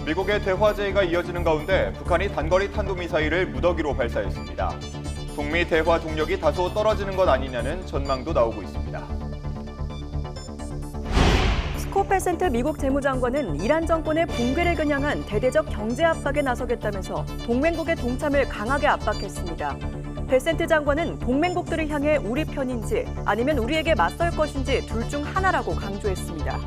미국의 대화 제의가 이어지는 가운데 북한이 단거리 탄도미사일을 무더기로 발사했습니다. 북미 대화 동력이 다소 떨어지는 것 아니냐는 전망도 나오고 있습니다. 스콧 베센트 미국 재무장관은 이란 정권의 붕괴를 겨냥한 대대적 경제 압박에 나서겠다면서 동맹국의 동참을 강하게 압박했습니다. 베센트 장관은 동맹국들을 향해 우리 편인지 아니면 우리에게 맞설 것인지 둘 중 하나라고 강조했습니다.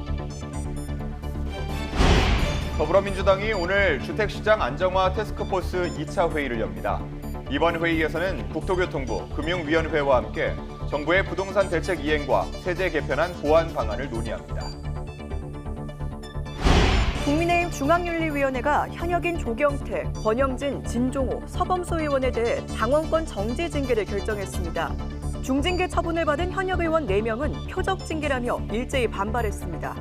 더불어민주당이 오늘 주택시장 안정화 태스크포스 2차 회의를 엽니다. 이번 회의에서는 국토교통부, 금융위원회와 함께 정부의 부동산 대책 이행과 세제 개편안 보완 방안을 논의합니다. 국민의힘 중앙윤리위원회가 현역인 조경태, 권영진, 진종호, 서범수 의원에 대해 당원권 정지 징계를 결정했습니다. 중징계 처분을 받은 현역 의원 4명은 표적 징계라며 일제히 반발했습니다.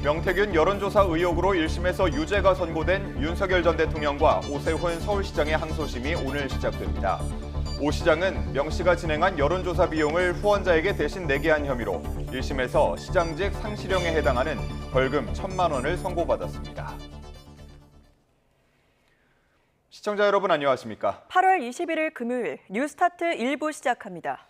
명태균 여론조사 의혹으로 1심에서 유죄가 선고된 윤석열 전 대통령과 오세훈 서울시장의 항소심이 오늘 시작됩니다. 오 시장은 명 씨가 진행한 여론조사 비용을 후원자에게 대신 내게 한 혐의로 1심에서 시장직 상실형에 해당하는 벌금 1,000만 원을 선고받았습니다. 시청자 여러분 안녕하십니까? 8월 21일 금요일 뉴스타트 1부 시작합니다.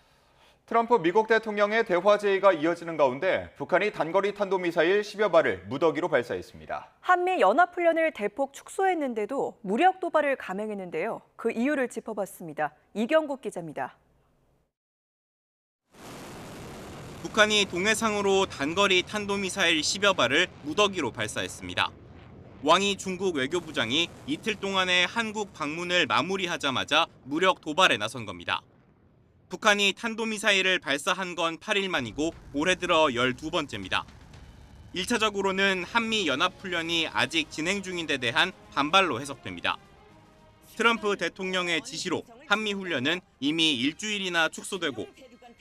트럼프 미국 대통령의 대화 제의가 이어지는 가운데 북한이 단거리 탄도미사일 10여 발을 무더기로 발사했습니다. 한미 연합훈련을 대폭 축소했는데도 무력 도발을 감행했는데요. 그 이유를 짚어봤습니다. 이경국 기자입니다. 북한이 동해상으로 단거리 탄도미사일 10여 발을 무더기로 발사했습니다. 왕이 중국 외교부장이 이틀 동안의 한국 방문을 마무리하자마자 무력 도발에 나선 겁니다. 북한이 탄도미사일을 발사한 건 8일 만이고 올해 들어 12번째입니다. 1차적으로는 한미연합훈련이 아직 진행 중인 데 대한 반발로 해석됩니다. 트럼프 대통령의 지시로 한미훈련은 이미 일주일이나 축소되고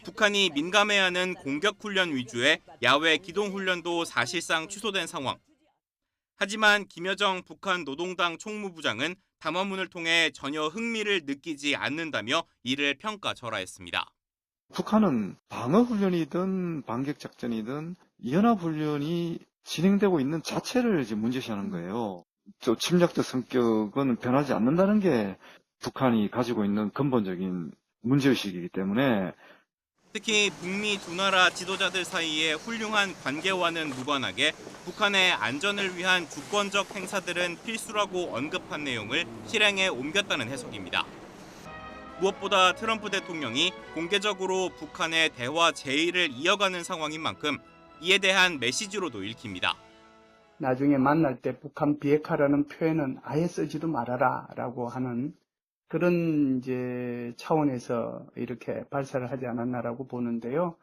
북한이 민감해하는 공격훈련 위주의 야외 기동훈련도 사실상 취소된 상황. 하지만 김여정 북한 노동당 총무부장은 담화문을 통해 전혀 흥미를 느끼지 않는다며 이를 평가절하했습니다. 북한은 방어훈련이든 반격작전이든 연합훈련이 진행되고 있는 자체를 이제 문제시하는 거예요. 또 침략적 성격은 변하지 않는다는 게 북한이 가지고 있는 근본적인 문제의식이기 때문에 특히 북미 두 나라 지도자들 사이의 훌륭한 관계와는 무관하게 북한의 안전을 위한 주권적 행사들은 필수라고 언급한 내용을 실행에 옮겼다는 해석입니다. 무엇보다 트럼프 대통령이 공개적으로 북한의 대화 제의를 이어가는 상황인 만큼 이에 대한 메시지로도 읽힙니다. 나중에 만날 때 북한 비핵화라는 표현은 아예 쓰지도 말아라라고 하는 그런 이제 차원에서 이렇게 발사를 하지 않았나라고 보는데요.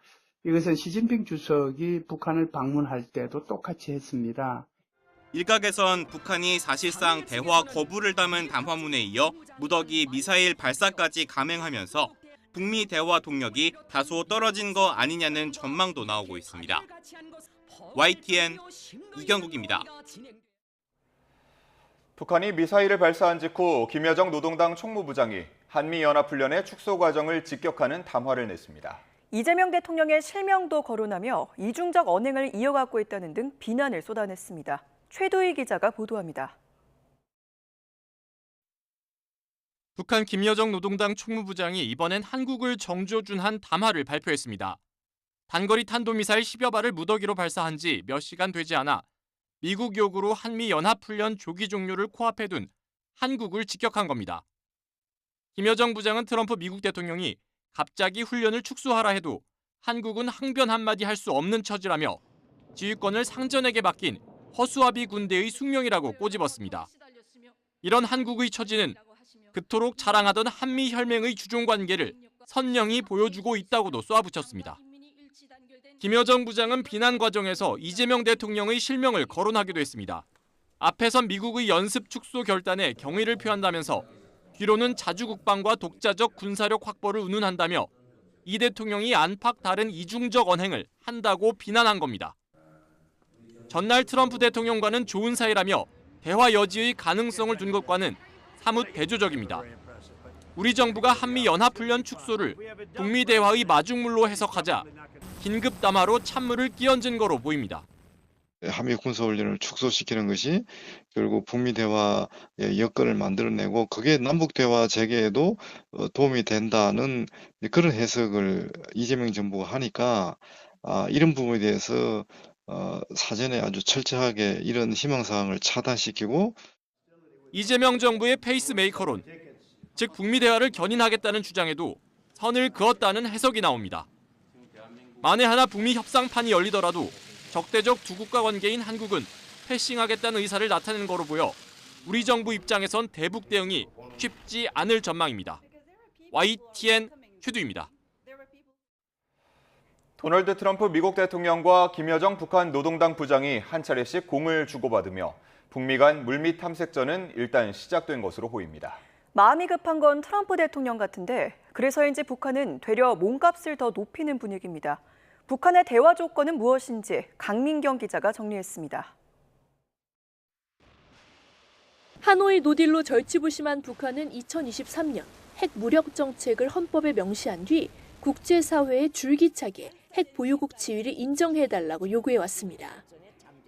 이것은 시진핑 주석이 북한을 방문할 때도 똑같이 했습니다. 일각에선 북한이 사실상 대화 거부를 담은 담화문에 이어 무더기 미사일 발사까지 감행하면서 북미 대화 동력이 다소 떨어진 거 아니냐는 전망도 나오고 있습니다. YTN 이경국입니다. 북한이 미사일을 발사한 직후 김여정 노동당 총무부장이 한미연합훈련의 축소 과정을 직격하는 담화를 냈습니다. 이재명 대통령의 실명도 거론하며 이중적 언행을 이어가고 있다는 등 비난을 쏟아냈습니다. 최도희 기자가 보도합니다. 북한 김여정 노동당 총무부장이 이번엔 한국을 정조준한 담화를 발표했습니다. 단거리 탄도미사일 10여 발을 무더기로 발사한 지 몇 시간 되지 않아 미국 요구로 한미연합훈련 조기 종료를 코앞에 둔 한국을 직격한 겁니다. 김여정 부장은 트럼프 미국 대통령이 갑자기 훈련을 축소하라 해도 한국은 항변 한마디 할 수 없는 처지라며 지휘권을 상전에게 맡긴 허수아비 군대의 숙명이라고 꼬집었습니다. 이런 한국의 처지는 그토록 자랑하던 한미혈맹의 주종관계를 선명히 보여주고 있다고도 쏘아붙였습니다. 김여정 부장은 비난 과정에서 이재명 대통령의 실명을 거론하기도 했습니다. 앞에선 미국의 연습 축소 결단에 경의를 표한다면서 뒤로는 자주국방과 독자적 군사력 확보를 운운한다며 이 대통령이 안팎 다른 이중적 언행을 한다고 비난한 겁니다. 전날 트럼프 대통령과는 좋은 사이라며 대화 여지의 가능성을 둔 것과는 사뭇 대조적입니다. 우리 정부가 한미연합훈련 축소를 북미 대화의 마중물로 해석하자 긴급 담화로 찬물을 끼얹은 거로 보입니다. 한미 군사훈련을 축소시키는 것이 결국 북미 대화의 여건을 만들어내고 그게 남북 대화 재개에도 도움이 된다는 그런 해석을 이재명 정부가 하니까 이런 부분에 대해서 사전에 아주 철저하게 이런 희망사항을 차단시키고 이재명 정부의 페이스메이커론, 즉 북미 대화를 견인하겠다는 주장에도 선을 그었다는 해석이 나옵니다. 만에 하나 북미 협상판이 열리더라도 적대적 두 국가 관계인 한국은 패싱하겠다는 의사를 나타낸 거로 보여 우리 정부 입장에선 대북 대응이 쉽지 않을 전망입니다. YTN 휴두입니다. 도널드 트럼프 미국 대통령과 김여정 북한 노동당 부장이 한 차례씩 공을 주고받으며 북미 간 물밑 탐색전은 일단 시작된 것으로 보입니다. 마음이 급한 건 트럼프 대통령 같은데 그래서인지 북한은 되려 몸값을 더 높이는 분위기입니다. 북한의 대화 조건은 무엇인지 강민경 기자가 정리했습니다. 하노이 노딜로 절치부심한 북한은 2023년 핵 무력 정책을 헌법에 명시한 뒤 국제사회에 줄기차게 핵 보유국 지위를 인정해달라고 요구해왔습니다.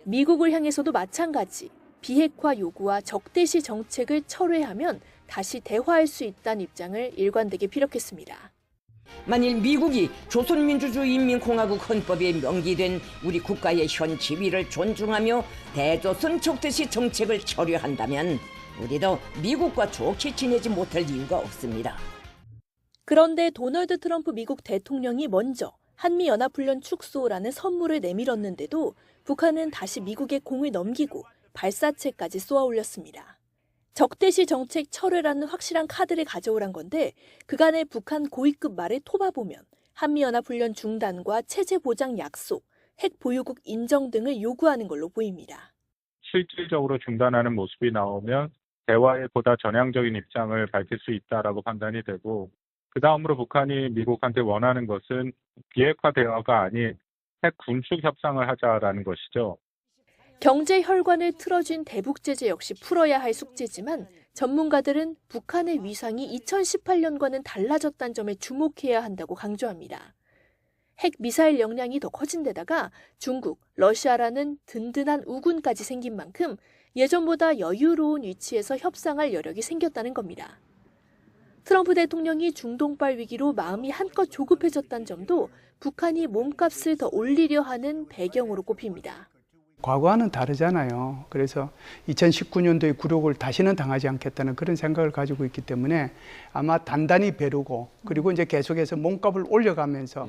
미국을 향해서도 마찬가지 비핵화 요구와 적대시 정책을 철회하면 다시 대화할 수 있다는 입장을 일관되게 피력했습니다. 만일 미국이 조선민주주의인민공화국 헌법에 명기된 우리 국가의 현 지위를 존중하며 대조선 적대시 정책을 철회한다면 우리도 미국과 좋게 지내지 못할 이유가 없습니다. 그런데 도널드 트럼프 미국 대통령이 먼저 한미연합훈련 축소라는 선물을 내밀었는데도 북한은 다시 미국의 공을 넘기고 발사체까지 쏘아 올렸습니다. 적대시 정책 철회라는 확실한 카드를 가져오란 건데 그간의 북한 고위급 말을 토봐보면 한미연합훈련 중단과 체제 보장 약속, 핵 보유국 인정 등을 요구하는 걸로 보입니다. 실질적으로 중단하는 모습이 나오면 대화에 보다 전향적인 입장을 밝힐 수 있다라고 판단이 되고 그 다음으로 북한이 미국한테 원하는 것은 비핵화 대화가 아닌 핵 군축 협상을 하자라는 것이죠. 경제 혈관을 틀어준 대북 제재 역시 풀어야 할 숙제지만 전문가들은 북한의 위상이 2018년과는 달라졌다는 점에 주목해야 한다고 강조합니다. 핵 미사일 역량이 더 커진 데다가 중국, 러시아라는 든든한 우군까지 생긴 만큼 예전보다 여유로운 위치에서 협상할 여력이 생겼다는 겁니다. 트럼프 대통령이 중동발 위기로 마음이 한껏 조급해졌다는 점도 북한이 몸값을 더 올리려 하는 배경으로 꼽힙니다. 과거와는 다르잖아요. 그래서 2019년도의 굴욕을 다시는 당하지 않겠다는 그런 생각을 가지고 있기 때문에 아마 단단히 벼르고 그리고 이제 계속해서 몸값을 올려가면서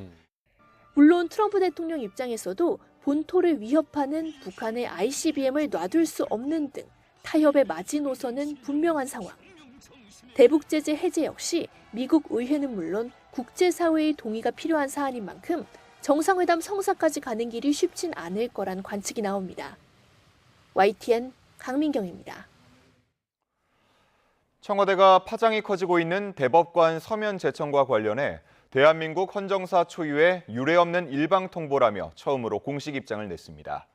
물론 트럼프 대통령 입장에서도 본토를 위협하는 북한의 ICBM을 놔둘 수 없는 등 타협의 마지노선은 분명한 상황. 대북 제재 해제 역시 미국 의회는 물론 국제사회의 동의가 필요한 사안인 만큼 정상회담 성사까지 가는 길이 쉽진 않을 거란 관측이 나옵니다. YTN 강민경입니다. 청와대가 파장이 커지고 있는 대법관 서면 제청과 관련해 대한민국 헌정사 초유의 유례없는 일방 통보라며 처음으로 공식 입장을 냈습니다.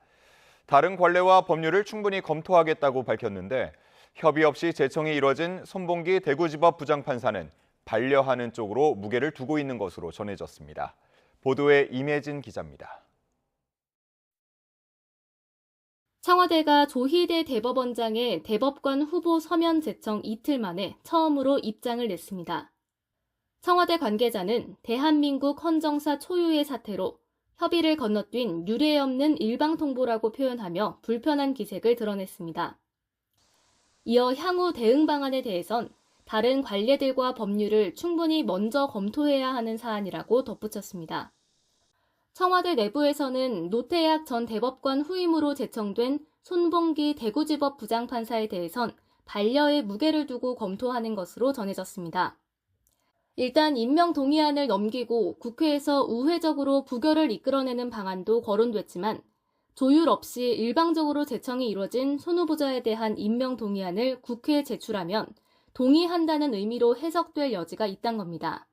다른 관례와 법률을 충분히 검토하겠다고 밝혔는데 협의 없이 제청이 이뤄진 손봉기 대구지법 부장판사는 반려하는 쪽으로 무게를 두고 있는 것으로 전해졌습니다. 보도에 임혜진 기자입니다. 청와대가 조희대 대법원장의 대법관 후보 서면 제청 이틀 만에 처음으로 입장을 냈습니다. 청와대 관계자는 대한민국 헌정사 초유의 사태로 협의를 건너뛴 유례없는 일방통보라고 표현하며 불편한 기색을 드러냈습니다. 이어 향후 대응 방안에 대해선 다른 관례들과 법률을 충분히 먼저 검토해야 하는 사안이라고 덧붙였습니다. 청와대 내부에서는 노태학 전 대법관 후임으로 제청된 손봉기 대구지법 부장판사에 대해선 반려의 무게를 두고 검토하는 것으로 전해졌습니다. 일단 임명 동의안을 넘기고 국회에서 우회적으로 부결을 이끌어내는 방안도 거론됐지만 조율 없이 일방적으로 제청이 이뤄진 손 후보자에 대한 임명 동의안을 국회에 제출하면 동의한다는 의미로 해석될 여지가 있다는 겁니다.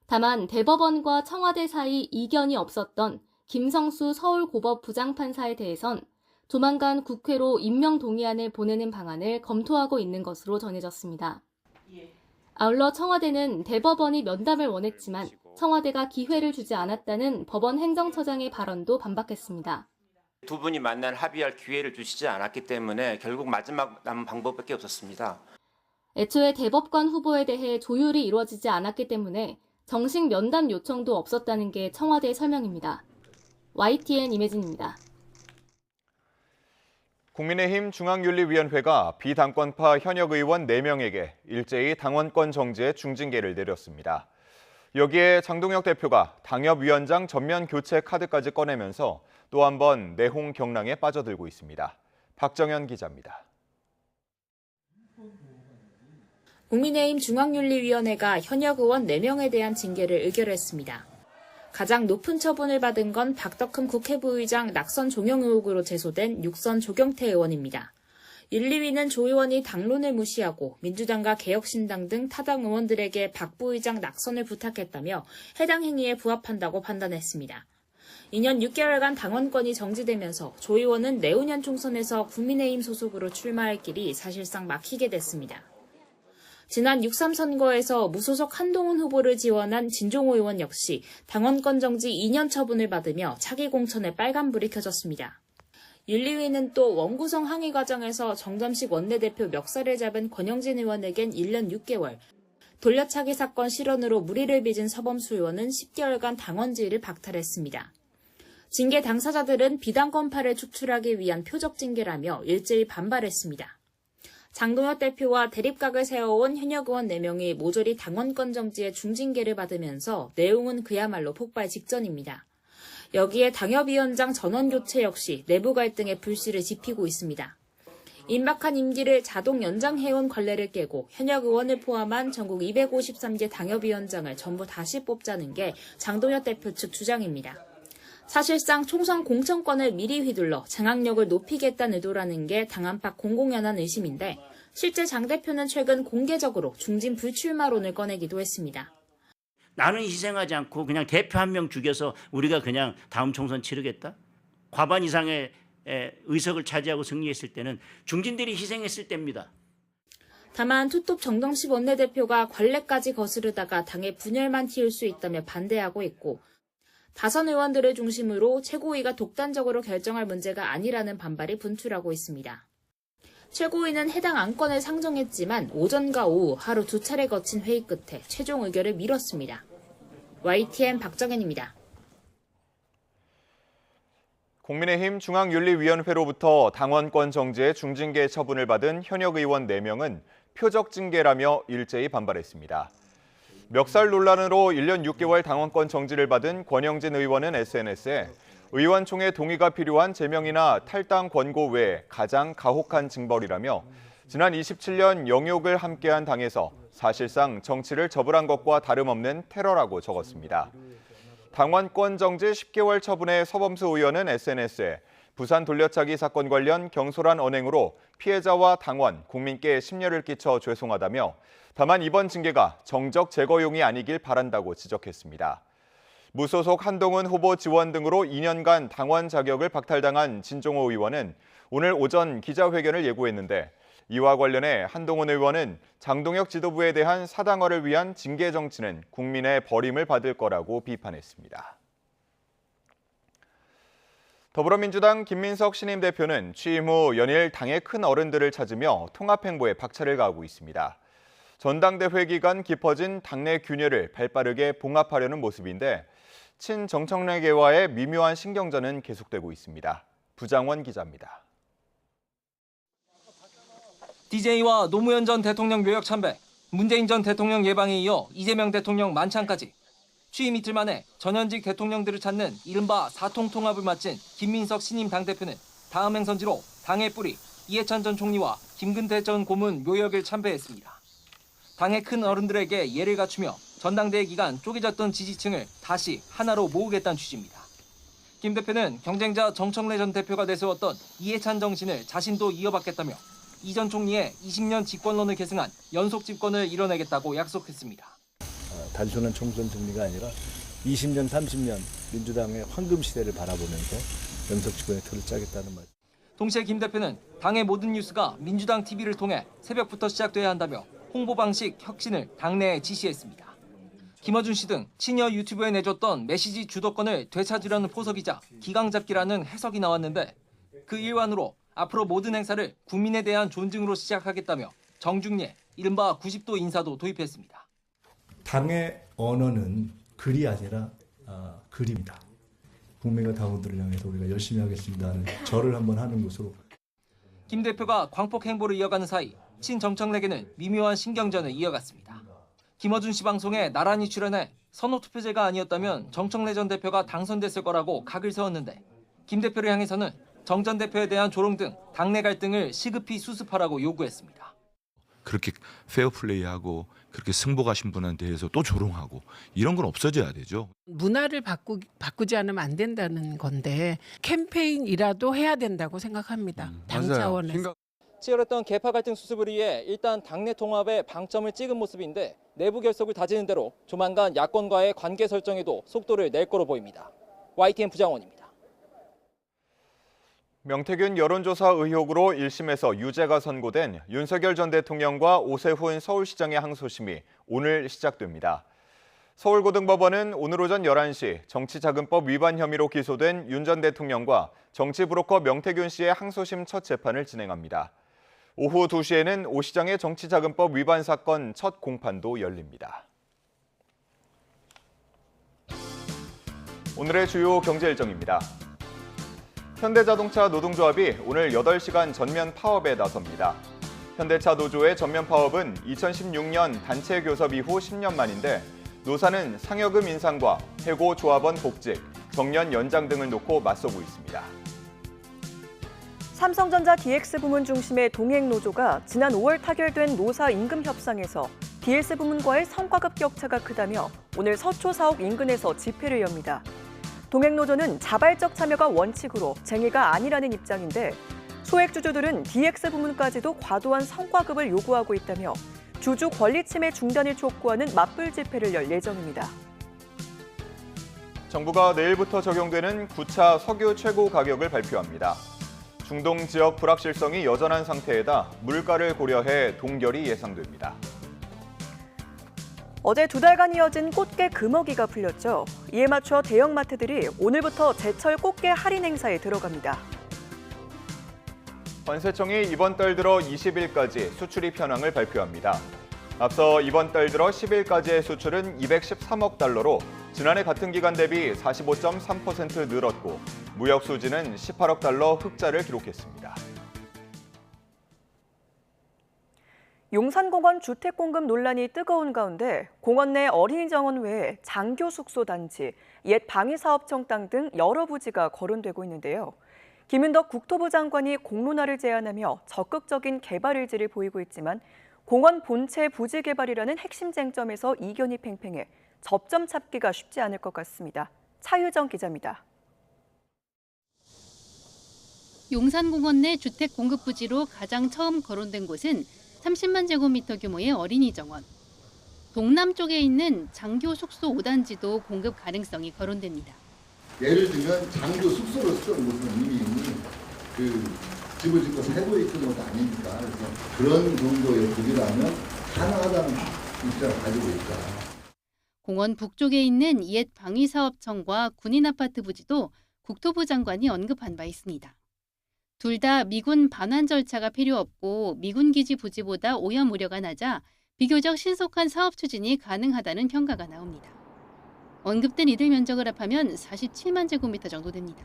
다만 대법원과 청와대 사이 이견이 없었던 김성수 서울고법 부장판사에 대해선 조만간 국회로 임명 동의안을 보내는 방안을 검토하고 있는 것으로 전해졌습니다. 아울러 청와대는 대법원이 면담을 원했지만 청와대가 기회를 주지 않았다는 법원 행정처장의 발언도 반박했습니다. 두 분이 만날 합의할 기회를 주시지 않았기 때문에 결국 마지막 남은 방법밖에 없었습니다. 애초에 대법관 후보에 대해 조율이 이루어지지 않았기 때문에 정식 면담 요청도 없었다는 게 청와대의 설명입니다. YTN 임혜진입니다. 국민의힘 중앙윤리위원회가 비당권파 현역 의원 4명에게 일제히 당원권 정지의 중징계를 내렸습니다. 여기에 장동혁 대표가 당협위원장 전면 교체 카드까지 꺼내면서 또 한 번 내홍 경랑에 빠져들고 있습니다. 박정현 기자입니다. 국민의힘 중앙윤리위원회가 현역 의원 4명에 대한 징계를 의결했습니다. 가장 높은 처분을 받은 건 박덕흠 국회부의장 낙선 종용 의혹으로 제소된 육선 조경태 의원입니다. 윤리위는 조 의원이 당론을 무시하고 민주당과 개혁신당 등 타당 의원들에게 박 부의장 낙선을 부탁했다며 해당 행위에 부합한다고 판단했습니다. 2년 6개월간 당원권이 정지되면서 조 의원은 내후년 총선에서 국민의힘 소속으로 출마할 길이 사실상 막히게 됐습니다. 지난 6.3 선거에서 무소속 한동훈 후보를 지원한 진종호 의원 역시 당원권 정지 2년 처분을 받으며 차기 공천에 빨간불이 켜졌습니다. 윤리위는 또 원구성 항의 과정에서 정점식 원내대표 멱살을 잡은 권영진 의원에겐 1년 6개월, 돌려차기 사건 실언으로 무리를 빚은 서범수 의원은 10개월간 당원지위를 박탈했습니다. 징계 당사자들은 비당권파를 축출하기 위한 표적 징계라며 일제히 반발했습니다. 장동혁 대표와 대립각을 세워온 현역 의원 4명이 모조리 당원권 정지의 중징계를 받으면서 내용은 그야말로 폭발 직전입니다. 여기에 당협위원장 전원 교체 역시 내부 갈등의 불씨를 지피고 있습니다. 임박한 임기를 자동 연장해온 관례를 깨고 현역 의원을 포함한 전국 253개 당협위원장을 전부 다시 뽑자는 게 장동혁 대표 측 주장입니다. 사실상 총선 공천권을 미리 휘둘러 장악력을 높이겠다는 의도라는 게 당 안팎 공공연한 의심인데 실제 장 대표는 최근 공개적으로 중진 불출마론을 꺼내기도 했습니다. 나는 희생하지 않고 그냥 대표 한 명 죽여서 우리가 그냥 다음 총선 치르겠다? 과반 이상의 의석을 차지하고 승리했을 때는 중진들이 희생했을 때입니다. 다만 투톱 정동식 원내대표가 관례까지 거스르다가 당의 분열만 틔울 수 있다며 반대하고 있고 다선 의원들을 중심으로 최고위가 독단적으로 결정할 문제가 아니라는 반발이 분출하고 있습니다. 최고위는 해당 안건을 상정했지만 오전과 오후 하루 2차례 거친 회의 끝에 최종 의결을 미뤘습니다. YTN 박정현입니다. 국민의힘 중앙윤리위원회로부터 당원권 정지의 중징계 처분을 받은 현역 의원 4명은 표적 징계라며 일제히 반발했습니다. 멱살 논란으로 1년 6개월 당원권 정지를 받은 권영진 의원은 SNS에 의원총회 동의가 필요한 제명이나 탈당 권고 외에 가장 가혹한 징벌이라며 지난 27년 영욕을 함께한 당에서 사실상 정치를 저불한 것과 다름없는 테러라고 적었습니다. 당원권 정지 10개월 처분의 서범수 의원은 SNS에 부산 돌려차기 사건 관련 경솔한 언행으로 피해자와 당원, 국민께 심려를 끼쳐 죄송하다며 다만 이번 징계가 정적 제거용이 아니길 바란다고 지적했습니다. 무소속 한동훈 후보 지원 등으로 2년간 당원 자격을 박탈당한 진종호 의원은 오늘 오전 기자회견을 예고했는데 이와 관련해 한동훈 의원은 장동혁 지도부에 대한 사당화를 위한 징계 정치는 국민의 버림을 받을 거라고 비판했습니다. 더불어민주당 김민석 신임 대표는 취임 후 연일 당의 큰 어른들을 찾으며 통합행보에 박차를 가하고 있습니다. 전당대회 기간 깊어진 당내 균열을 발빠르게 봉합하려는 모습인데 친정청래계와의 미묘한 신경전은 계속되고 있습니다. 부장원 기자입니다. DJ와 노무현 전 대통령 묘역 참배, 문재인 전 대통령 예방에 이어 이재명 대통령 만찬까지 취임 이틀 만에 전현직 대통령들을 찾는 이른바 사통통합을 마친 김민석 신임 당대표는 다음 행선지로 당의 뿌리 이해찬 전 총리와 김근태 전 고문 묘역을 참배했습니다. 당의 큰 어른들에게 예를 갖추며 전당대회 기간 쪼개졌던 지지층을 다시 하나로 모으겠다는 취지입니다. 김 대표는 경쟁자 정청래 전 대표가 내세웠던 이해찬 정신을 자신도 이어받겠다며 이 전 총리의 20년 집권론을 계승한 연속 집권을 이뤄내겠다고 약속했습니다. 단순한 총선 승리가 아니라 20년, 30년 민주당의 황금 시대를 바라보면서 연속 집권의 틀을 짜겠다는 말. 동시에 김 대표는 당의 모든 뉴스가 민주당 TV를 통해 새벽부터 시작돼야 한다며 홍보 방식 혁신을 당내에 지시했습니다. 김어준 씨 등 친여 유튜브에 내줬던 메시지 주도권을 되찾으려는 포석이자 기강잡기라는 해석이 나왔는데 그 일환으로 앞으로 모든 행사를 국민에 대한 존중으로 시작하겠다며 정중례, 이른바 90도 인사도 도입했습니다. 당의 언어는 글이 아니라 글입니다. 국민과 당원들을 향해서 우리가 열심히 하겠습니다 하는 절을 한번 하는 것으로. 김 대표가 광폭 행보를 이어가는 사이 친정청래계는 미묘한 신경전을 이어갔습니다. 김어준 씨 방송에 나란히 출연해 선호투표제가 아니었다면 정청래 전 대표가 당선됐을 거라고 각을 세웠는데 김 대표를 향해서는 정 전 대표에 대한 조롱 등 당내 갈등을 시급히 수습하라고 요구했습니다. 그렇게 페어플레이하고 그렇게 승복하신 분한테 대해서 또 조롱하고 이런 건 없어져야 되죠. 문화를 바꾸지 않으면 안 된다는 건데 캠페인이라도 해야 된다고 생각합니다. 당 차원에서. 치열했던 계파 갈등 수습을 위해 일단 당내 통합에 방점을 찍은 모습인데 내부 결속을 다지는 대로 조만간 야권과의 관계 설정에도 속도를 낼 거로 보입니다. YTN 부장원입니다. 명태균 여론조사 의혹으로 1심에서 유죄가 선고된 윤석열 전 대통령과 오세훈 서울시장의 항소심이 오늘 시작됩니다. 서울고등법원은 오늘 오전 11시 정치자금법 위반 혐의로 기소된 윤 전 대통령과 정치브로커 명태균 씨의 항소심 첫 재판을 진행합니다. 오후 2시에는 오 시장의 정치자금법 위반 사건 첫 공판도 열립니다. 오늘의 주요 경제 일정입니다. 현대자동차 노동조합이 오늘 8시간 전면 파업에 나섭니다. 현대차 노조의 전면 파업은 2016년 단체 교섭 이후 10년 만인데 노사는 상여금 인상과 해고 조합원 복직, 정년 연장 등을 놓고 맞서고 있습니다. 삼성전자 DX 부문 중심의 동행노조가 지난 5월 타결된 노사 임금 협상에서 DS 부문과의 성과급 격차가 크다며 오늘 서초 사옥 인근에서 집회를 엽니다. 동행노조는 자발적 참여가 원칙으로 쟁의가 아니라는 입장인데 소액주주들은 DX 부문까지도 과도한 성과급을 요구하고 있다며 주주 권리 침해 중단을 촉구하는 맞불 집회를 열 예정입니다. 정부가 내일부터 적용되는 9차 석유 최고 가격을 발표합니다. 중동 지역 불확실성이 여전한 상태에다 물가를 고려해 동결이 예상됩니다. 어제 2달간 이어진 꽃게 금어기가 풀렸죠. 이에 맞춰 대형마트들이 오늘부터 제철 꽃게 할인 행사에 들어갑니다. 관세청이 이번 달 들어 20일까지 수출입 현황을 발표합니다. 앞서 이번 달 들어 10일까지의 수출은 213억 달러로 지난해 같은 기간 대비 45.3% 늘었고 무역 수지는 18억 달러 흑자를 기록했습니다. 용산공원 주택공급 논란이 뜨거운 가운데 공원 내 어린이 정원 외에 장교 숙소 단지, 옛 방위사업청 땅 등 여러 부지가 거론되고 있는데요. 김윤덕 국토부 장관이 공론화를 제안하며 적극적인 개발 의지를 보이고 있지만 공원 본체 부지 개발이라는 핵심 쟁점에서 이견이 팽팽해 접점 찾기가 쉽지 않을 것 같습니다. 차유정 기자입니다. 용산공원 내 주택 공급 부지로 가장 처음 거론된 곳은 30만 제곱미터 규모의 어린이 정원. 동남쪽에 있는 장교 숙소 5단지도 공급 가능성이 거론됩니다. 예를 들면 장교 숙소로 쓰는 곳은 이미 집을 짓고 살고 있는 것도 아니니까 그래서 그런 정도의 부지라면 가능하다는 입장을 가지고 있다. 공원 북쪽에 있는 옛 방위사업청과 군인 아파트 부지도 국토부 장관이 언급한 바 있습니다. 둘 다 미군 반환 절차가 필요 없고 미군 기지 부지보다 오염 우려가 낮아 비교적 신속한 사업 추진이 가능하다는 평가가 나옵니다. 언급된 이들 면적을 합하면 47만 제곱미터 정도 됩니다.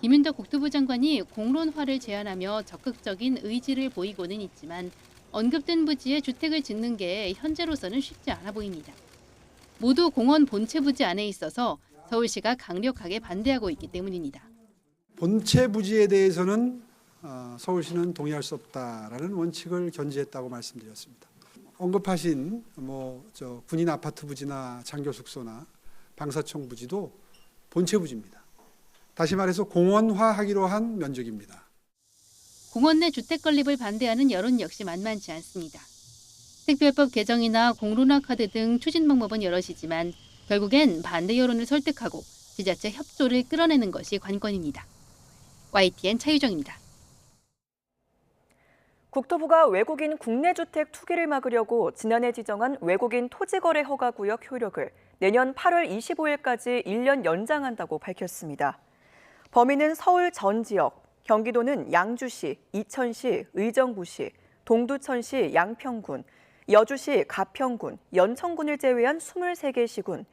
김윤덕 국토부 장관이 공론화를 제안하며 적극적인 의지를 보이고는 있지만 언급된 부지에 주택을 짓는 게 현재로서는 쉽지 않아 보입니다. 모두 공원 본체 부지 안에 있어서 서울시가 강력하게 반대하고 있기 때문입니다. 본체 부지에 대해서는 서울시는 동의할 수 없다라는 원칙을 견지했다고 말씀드렸습니다. 언급하신 군인 아파트 부지나 장교 숙소나 방사청 부지도 본체 부지입니다. 다시 말해서 공원화하기로 한 면적입니다. 공원 내 주택 건립을 반대하는 여론 역시 만만치 않습니다. 특별법 개정이나 공론화 카드 등 추진 방법은 여럿이지만 결국엔 반대 여론을 설득하고 지자체 협조를 끌어내는 것이 관건입니다. YTN 차유정입니다. 국토부가 외국인 국내 주택 투기를 막으려고 지난해 지정한 외국인 토지거래 허가구역 효력을 내년 8월 25일까지 1년 연장한다고 밝혔습니다. 범위는 서울 전 지역, 경기도는 양주시, 이천시, 의정부시, 동두천시 양평군, 여주시 가평군, 연천군을 제외한 23개 시군,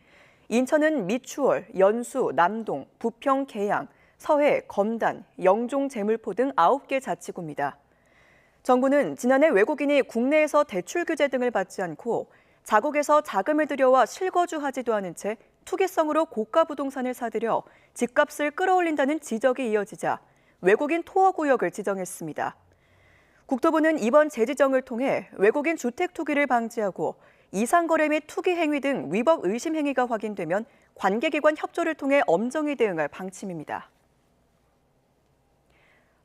인천은 미추홀, 연수, 남동, 부평 계양, 서해, 검단, 영종 제물포 등 9개 자치구입니다. 정부는 지난해 외국인이 국내에서 대출 규제 등을 받지 않고 자국에서 자금을 들여와 실거주하지도 않은 채 투기성으로 고가 부동산을 사들여 집값을 끌어올린다는 지적이 이어지자 외국인 토어구역을 지정했습니다. 국토부는 이번 재지정을 통해 외국인 주택 투기를 방지하고 이상거래 및 투기 행위 등 위법 의심 행위가 확인되면 관계기관 협조를 통해 엄정히 대응할 방침입니다.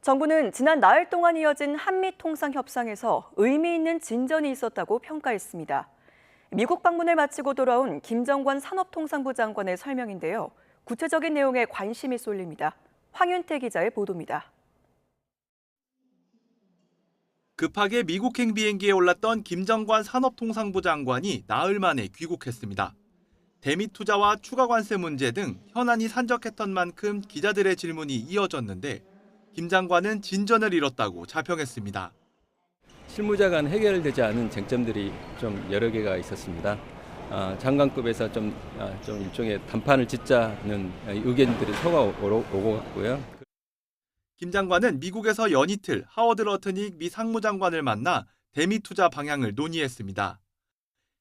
정부는 지난 나흘 동안 이어진 한미 통상 협상에서 의미 있는 진전이 있었다고 평가했습니다. 미국 방문을 마치고 돌아온 김정관 산업통상부 장관의 설명인데요. 구체적인 내용에 관심이 쏠립니다. 황윤태 기자의 보도입니다. 급하게 미국행 비행기에 올랐던 김정관 산업통상부 장관이 나흘 만에 귀국했습니다. 대미 투자와 추가 관세 문제 등 현안이 산적했던 만큼 기자들의 질문이 이어졌는데 김 장관은 진전을 이뤘다고 자평했습니다. 실무자 간 해결되지 않은 쟁점들이 좀 여러 개가 있었습니다. 장관급에서 좀 일종의 단판을 짓자는 의견들이 오고 갔고요. 김 장관은 미국에서 연이틀 하워드 러트닉 미 상무장관을 만나 대미 투자 방향을 논의했습니다.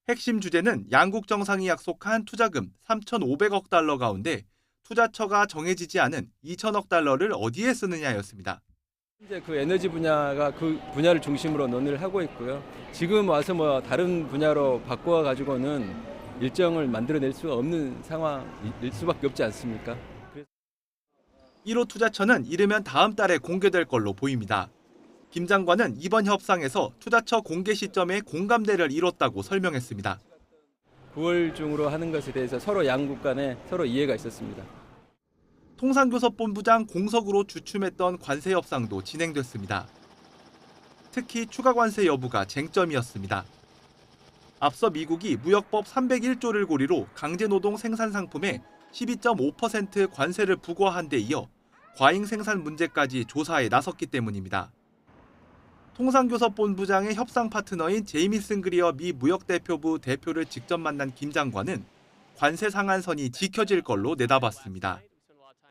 핵심 주제는 양국 정상이 약속한 투자금 3,500억 달러 가운데 투자처가 정해지지 않은 2천억 달러를 어디에 쓰느냐였습니다. 현재 그 에너지 분야가 그 분야를 중심으로 논의를 하고 있고요. 지금 와서 다른 분야로 바꿔 가지고는 일정을 만들어낼 수 없는 상황일 수밖에 없지 않습니까? 1호 투자처는 이르면 다음 달에 공개될 걸로 보입니다. 김 장관은 이번 협상에서 투자처 공개 시점에 공감대를 이뤘다고 설명했습니다. 9월 중으로 하는 것에 대해서 서로 양국 간에 서로 이해가 있었습니다. 통상교섭본부장 공석으로 주춤했던 관세 협상도 진행됐습니다. 특히 추가 관세 여부가 쟁점이었습니다. 앞서 미국이 무역법 301조를 고리로 강제노동 생산 상품에 12.5% 관세를 부과한 데 이어 과잉 생산 문제까지 조사에 나섰기 때문입니다. 통상교섭본부장의 협상 파트너인 제이미슨 그리어 미 무역대표부 대표를 직접 만난 김 장관은 관세 상한선이 지켜질 걸로 내다봤습니다.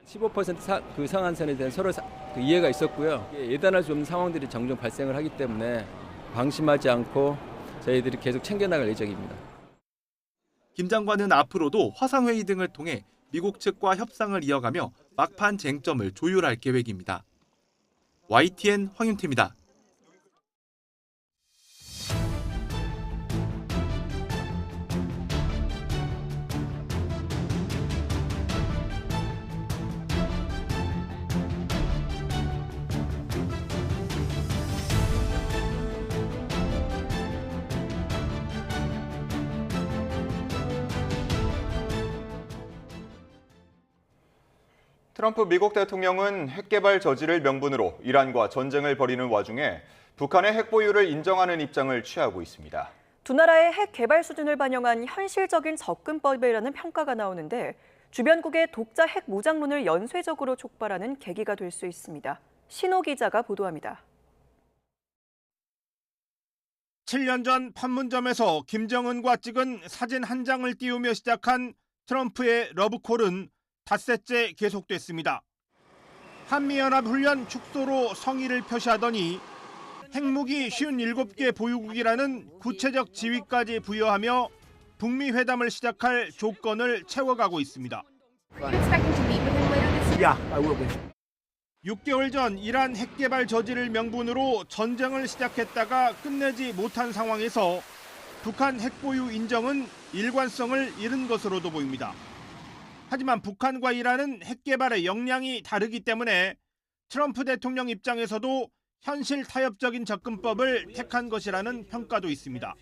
15% 그 상한선에 대한 서로 이해가 있었고요. 예단할 수 없는 상황들이 종종 발생을 하기 때문에 방심하지 않고 저희들이 계속 챙겨나갈 예정입니다. 김 장관은 앞으로도 화상회의 등을 통해 미국 측과 협상을 이어가며 막판 쟁점을 조율할 계획입니다. YTN 황윤태입니다. 트럼프 미국 대통령은 핵개발 저지를 명분으로 이란과 전쟁을 벌이는 와중에 북한의 핵 보유를 인정하는 입장을 취하고 있습니다. 두 나라의 핵 개발 수준을 반영한 현실적인 접근법이라는 평가가 나오는데 주변국의 독자 핵 무장론을 연쇄적으로 촉발하는 계기가 될 수 있습니다. 신호 기자가 보도합니다. 7년 전 판문점에서 김정은과 찍은 사진 한 장을 띄우며 시작한 트럼프의 러브콜은 닷새째 계속됐습니다. 한미연합훈련 축소로 성의를 표시하더니 핵무기 57개 보유국이라는 구체적 지위까지 부여하며 북미 회담을 시작할 조건을 채워가고 있습니다. 6개월 전 이란 핵개발 저지를 명분으로 전쟁을 시작했다가 끝내지 못한 상황에서 북한 핵보유 인정은 일관성을 잃은 것으로도 보입니다. 하지만 북한과 이란은 핵개발의 역량이 다르기 때문에 트럼프 대통령 입장에서도 현실 타협적인 접근법을 택한 것이라는 평가도 있습니다.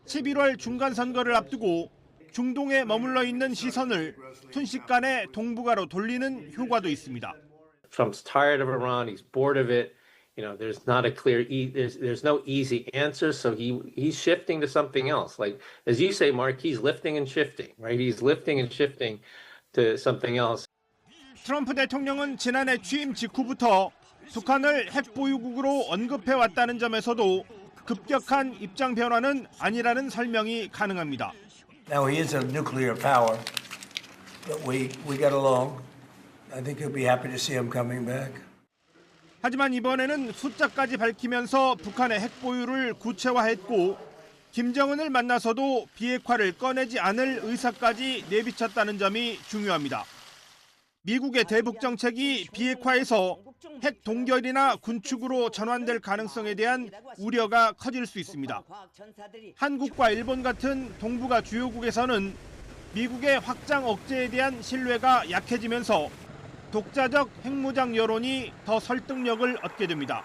11월 중간선거를 앞두고 중동에 머물러 있는 시선을 순식간에 동북아로 돌리는 효과도 있습니다. Trump's tired of Iran. He's bored of it. You know, there's not a clear, there's no easy answer. So he's shifting to something else. Like, as you say, Mark, he's lifting and shifting, right? He's lifting and shifting to something else. 트럼프 대통령은 지난해 취임 직후부터 북한을 핵 보유국으로 언급해 왔다는 점에서도 급격한 입장 변화는 아니라는 설명이 가능합니다. Now he is a nuclear power, but we get along. I think he'll be happy to see him coming back. 하지만 이번에는 숫자까지 밝히면서 북한의 핵 보유를 구체화했고 김정은을 만나서도 비핵화를 꺼내지 않을 의사까지 내비쳤다는 점이 중요합니다. 미국의 대북 정책이 비핵화에서 핵 동결이나 군축으로 전환될 가능성에 대한 우려가 커질 수 있습니다. 한국과 일본 같은 동북아 주요국에서는 미국의 확장 억제에 대한 신뢰가 약해지면서 독자적 핵무장 여론이 더 설득력을 얻게 됩니다.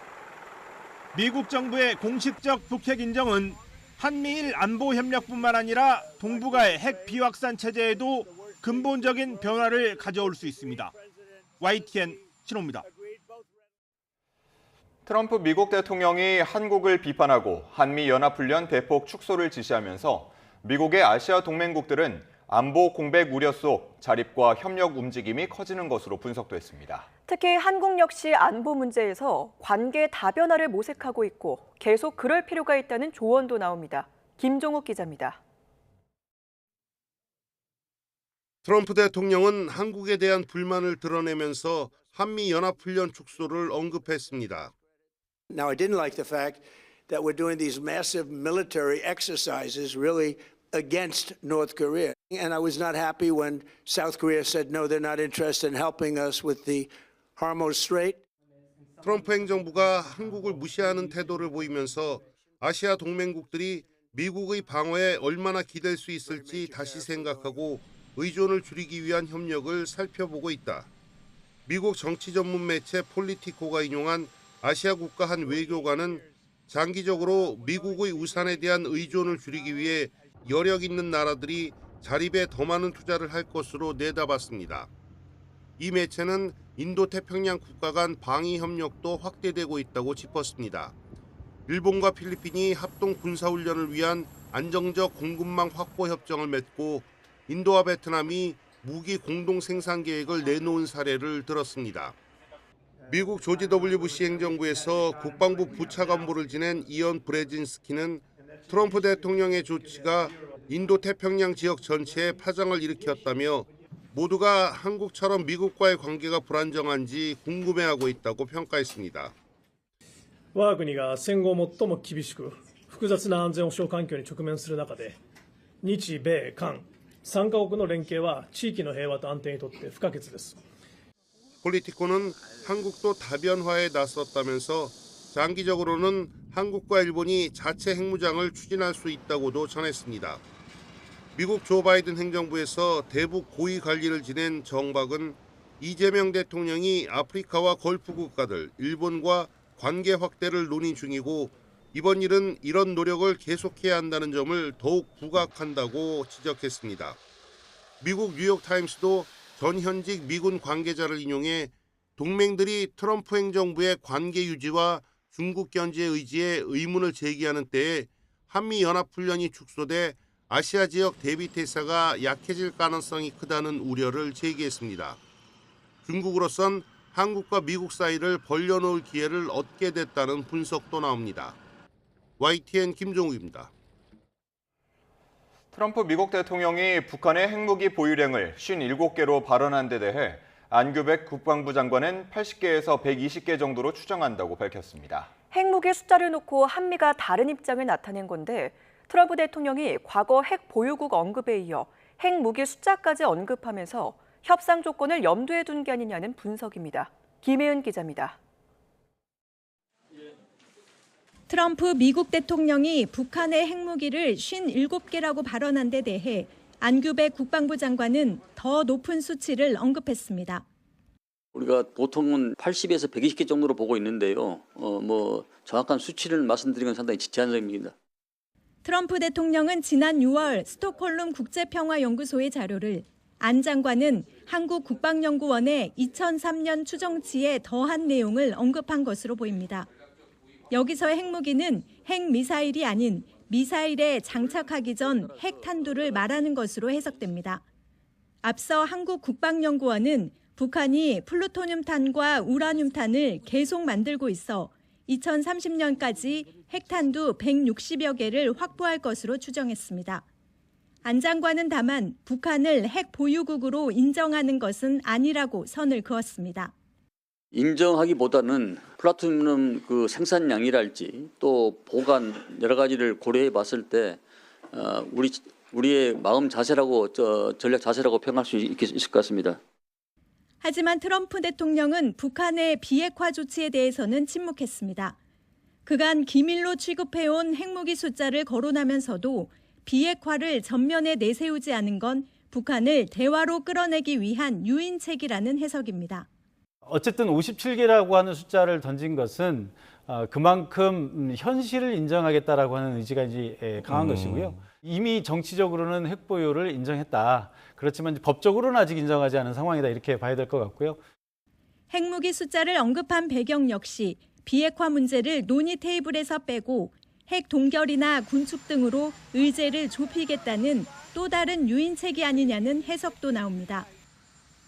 미국 정부의 공식적 북핵 인정은 한미일 안보 협력뿐만 아니라 동북아의 핵 비확산 체제에도 근본적인 변화를 가져올 수 있습니다. YTN 신호입니다. 트럼프 미국 대통령이 한국을 비판하고 한미연합훈련 대폭 축소를 지시하면서 미국의 아시아 동맹국들은 안보 공백 우려 속 자립과 협력 움직임이 커지는 것으로 분석됐습니다. 특히 한국 역시 안보 문제에서 관계 다변화를 모색하고 있고 계속 그럴 필요가 있다는 조언도 나옵니다. 김종욱 기자입니다. 트럼프 대통령은 한국에 대한 불만을 드러내면서 한미연합훈련 축소를 언급했습니다. Now, I didn't like the fact that we're doing these massive military exercises really against North Korea. And I was not happy when South Korea said, no, they're not interested in helping us with the Hormuz Strait. 트럼프 행정부가 한국을 무시하는 태도를 보이면서 아시아 동맹국들이 미국의 방어에 얼마나 기댈 수 있을지 다시 생각하고 의존을 줄이기 위한 협력을 살펴보고 있다. 미국 정치 전문 매체 폴리티코가 인용한 아시아 국가 한 외교관은 장기적으로 미국의 우산에 대한 의존을 줄이기 위해 여력 있는 나라들이 자립에 더 많은 투자를 할 것으로 내다봤습니다. 이 매체는 인도태평양 국가 간 방위 협력도 확대되고 있다고 짚었습니다. 일본과 필리핀이 합동 군사훈련을 위한 안정적 공급망 확보 협정을 맺고 인도와 베트남이 무기 공동 생산 계획을 내놓은 사례를 들었습니다. 미국 조지 W 부시 행정부에서 국방부 부차관보를 지낸 이언 브레진스키는 트럼프 대통령의 조치가 인도태평양 지역 전체에 파장을 일으켰다며 모두가 한국처럼 미국과의 관계가 불안정한지 궁금해하고 있다고 평가했습니다. 我が国が戦後最も厳しく複雑な安全保障環境に直面する中で日米韓3カ国の連携は地域の平和と安定にとって不可欠です。 폴리티코는 한국도 다변화에 나섰다면서 장기적으로는 한국과 일본이 자체 핵무장을 추진할 수 있다고도 전했습니다. 미국 조 바이든 행정부에서 대북 고위 관리를 지낸 정박은 이재명 대통령이 아프리카와 걸프 국가들, 일본과 관계 확대를 논의 중이고 이번 일은 이런 노력을 계속해야 한다는 점을 더욱 부각한다고 지적했습니다. 미국 뉴욕타임스도 전현직 미군 관계자를 인용해 동맹들이 트럼프 행정부의 관계 유지와 중국 견제 의지에 의문을 제기하는 때에 한미연합훈련이 축소돼 아시아 지역 대비태세가 약해질 가능성이 크다는 우려를 제기했습니다. 중국으로선 한국과 미국 사이를 벌려놓을 기회를 얻게 됐다는 분석도 나옵니다. YTN 김종욱입니다. 트럼프 미국 대통령이 북한의 핵무기 보유량을 57개로 발언한 데 대해 안규백 국방부 장관은 80개에서 120개 정도로 추정한다고 밝혔습니다. 핵무기 숫자를 놓고 한미가 다른 입장을 나타낸 건데 트럼프 대통령이 과거 핵 보유국 언급에 이어 핵무기 숫자까지 언급하면서 협상 조건을 염두에 둔 게 아니냐는 분석입니다. 김혜은 기자입니다. 트럼프 미국 대통령이 북한의 핵무기를 57개라고 발언한 데 대해 안규백 국방부 장관은 더 높은 수치를 언급했습니다. 우리가 보통은 80에서 120개 정도로 보고 있는데요. 정확한 수치를 말씀드리는 건 상당히 제한적입니다. 트럼프 대통령은 지난 6월 스톡홀름 국제평화연구소의 자료를 안 장관은 한국 국방연구원의 2003년 추정치에 더한 내용을 언급한 것으로 보입니다. 여기서의 핵무기는 핵미사일이 아닌 미사일에 장착하기 전 핵탄두를 말하는 것으로 해석됩니다. 앞서 한국 국방연구원은 북한이 플루토늄탄과 우라늄탄을 계속 만들고 있어 2030년까지 핵탄두 160여 개를 확보할 것으로 추정했습니다. 안 장관은 다만 북한을 핵 보유국으로 인정하는 것은 아니라고 선을 그었습니다. 인정하기보다는 플루토늄 그 생산량이랄지 또 보관 여러 가지를 고려해 봤을 때 우리의 마음 자세라고 전략 자세라고 평할 수 있을 것 같습니다. 하지만 트럼프 대통령은 북한의 비핵화 조치에 대해서는 침묵했습니다. 그간 기밀로 취급해온 핵무기 숫자를 거론하면서도 비핵화를 전면에 내세우지 않은 건 북한을 대화로 끌어내기 위한 유인책이라는 해석입니다. 어쨌든 57개라고 하는 숫자를 던진 것은 그만큼 현실을 인정하겠다라고 하는 의지가 이제 강한 것이고요. 이미 정치적으로는 핵 보유를 인정했다. 그렇지만 법적으로는 아직 인정하지 않은 상황이다. 이렇게 봐야 될 것 같고요. 핵무기 숫자를 언급한 배경 역시 비핵화 문제를 논의 테이블에서 빼고 핵 동결이나 군축 등으로 의제를 좁히겠다는 또 다른 유인책이 아니냐는 해석도 나옵니다.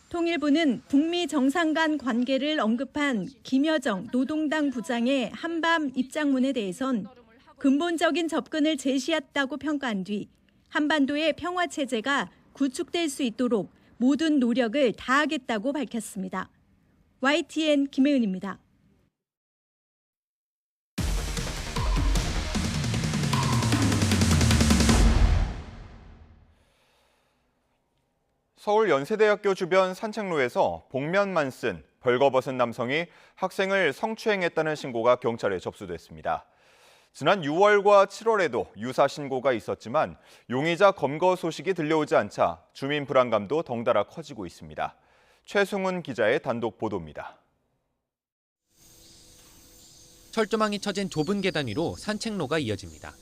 통일부는 북미 정상 간 관계를 언급한 김여정 노동당 부장의 한밤 입장문에 대해선 근본적인 접근을 제시했다고 평가한 뒤 한반도의 평화체제가 구축될 수 있도록 모든 노력을 다하겠다고 밝혔습니다. YTN 김혜은입니다. 서울 연세대학교 주변 산책로에서 복면만 쓴 벌거벗은 남성이 학생을 성추행했다는 신고가 경찰에 접수됐습니다. 지난 6월과 7월에도 유사 신고가 있었지만 용의자 검거 소식이 들려오지 않자 주민 불안감도 덩달아 커지고 있습니다. 최승훈 기자의 단독 보도입니다. 철조망이 쳐진 좁은 계단 위로 산책로가 이어집니다.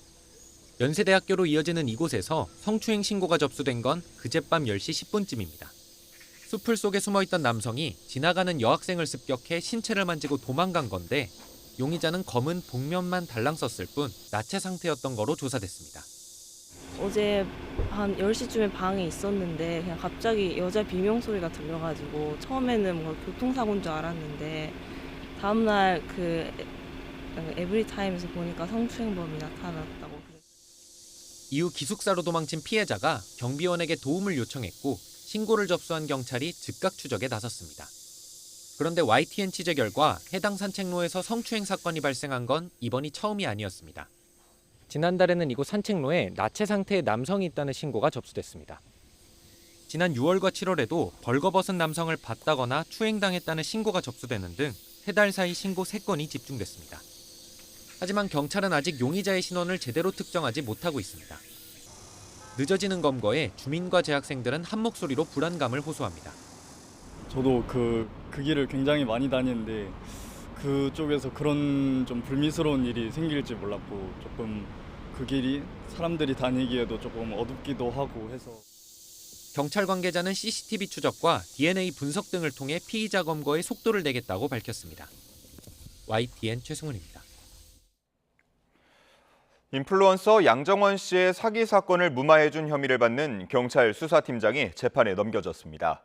연세대학교로 이어지는 이곳에서 성추행 신고가 접수된 건 그젯밤 10시 10분쯤입니다. 수풀 속에 숨어있던 남성이 지나가는 여학생을 습격해 신체를 만지고 도망간 건데 용의자는 검은 복면만 달랑 썼을 뿐 나체 상태였던 거로 조사됐습니다. 어제 한 10시쯤에 방에 있었는데 그냥 갑자기 여자 비명 소리가 들려가지고 처음에는 뭔가 교통사고인 줄 알았는데 다음날 그 에브리타임에서 보니까 성추행범이 나타났다고. 이후 기숙사로 도망친 피해자가 경비원에게 도움을 요청했고 신고를 접수한 경찰이 즉각 추적에 나섰습니다. 그런데 YTN 취재 결과 해당 산책로에서 성추행 사건이 발생한 건 이번이 처음이 아니었습니다. 지난달에는 이곳 산책로에 나체 상태의 남성이 있다는 신고가 접수됐습니다. 지난 6월과 7월에도 벌거벗은 남성을 봤다거나 추행당했다는 신고가 접수되는 등 3달 사이 신고 3건이 집중됐습니다. 하지만 경찰은 아직 용의자의 신원을 제대로 특정하지 못하고 있습니다. 늦어지는 검거에 주민과 재학생들은 한 목소리로 불안감을 호소합니다. 저도 그 길을 굉장히 많이 다니는데 그쪽에서 그런 좀 불미스러운 일이 생길지 몰랐고 조금 그 길이 사람들이 다니기에도 조금 어둡기도 하고 해서. 경찰 관계자는 CCTV 추적과 DNA 분석 등을 통해 피의자 검거에 속도를 내겠다고 밝혔습니다. YTN 최승훈입니다. 인플루언서 양정원 씨의 사기 사건을 무마해준 혐의를 받는 경찰 수사팀장이 재판에 넘겨졌습니다.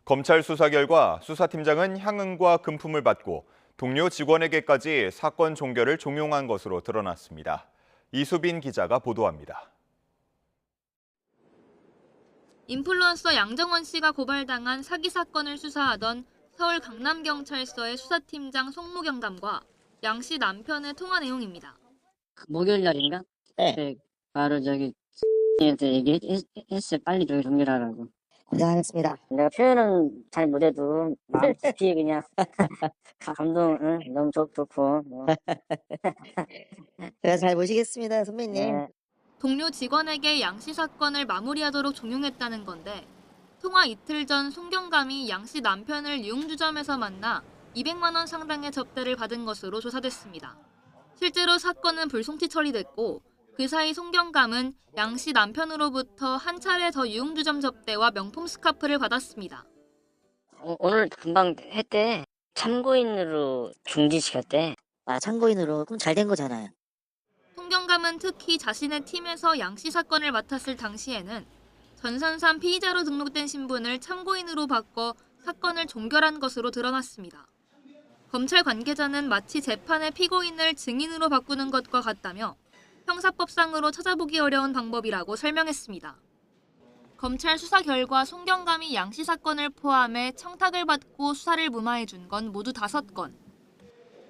검찰 수사 결과 수사팀장은 향응과 금품을 받고 동료 직원에게까지 사건 종결을 종용한 것으로 드러났습니다. 이수빈 기자가 보도합니다. 인플루언서 양정원 씨가 고발당한 사기 사건을 수사하던 서울 강남경찰서의 수사팀장 송무경감과 양 씨 남편의 통화 내용입니다. 목요일 날인가? 네. 바로 저기 한테 얘기했어요. 빨리 저기 종결하라고. 고생하셨습니다. 내가 표현은 잘 못해도 마음 깊이 그냥 감동 너무 좋고. 제가 잘 모시겠습니다, 선배님. 네. 동료 직원에게 양 씨 사건을 마무리하도록 종용했다는 건데 통화 이틀 전 송경감이 양 씨 남편을 유흥주점에서 만나 200만 원 상당의 접대를 받은 것으로 조사됐습니다. 실제로 사건은 불송치 처리됐고 그 사이 송경감은 양 씨 남편으로부터 한 차례 더 유흥주점 접대와 명품 스카프를 받았습니다. 오늘 금방 했대. 참고인으로 중지시켰대. 참고인으로 그럼 잘 된 거잖아요. 송경감은 특히 자신의 팀에서 양씨 사건을 맡았을 당시에는 전산산 피의자로 등록된 신분을 참고인으로 바꿔 사건을 종결한 것으로 드러났습니다. 검찰 관계자는 마치 재판의 피고인을 증인으로 바꾸는 것과 같다며 형사법상으로 찾아보기 어려운 방법이라고 설명했습니다. 검찰 수사 결과 송경감이 양씨 사건을 포함해 청탁을 받고 수사를 무마해준 건 모두 5건.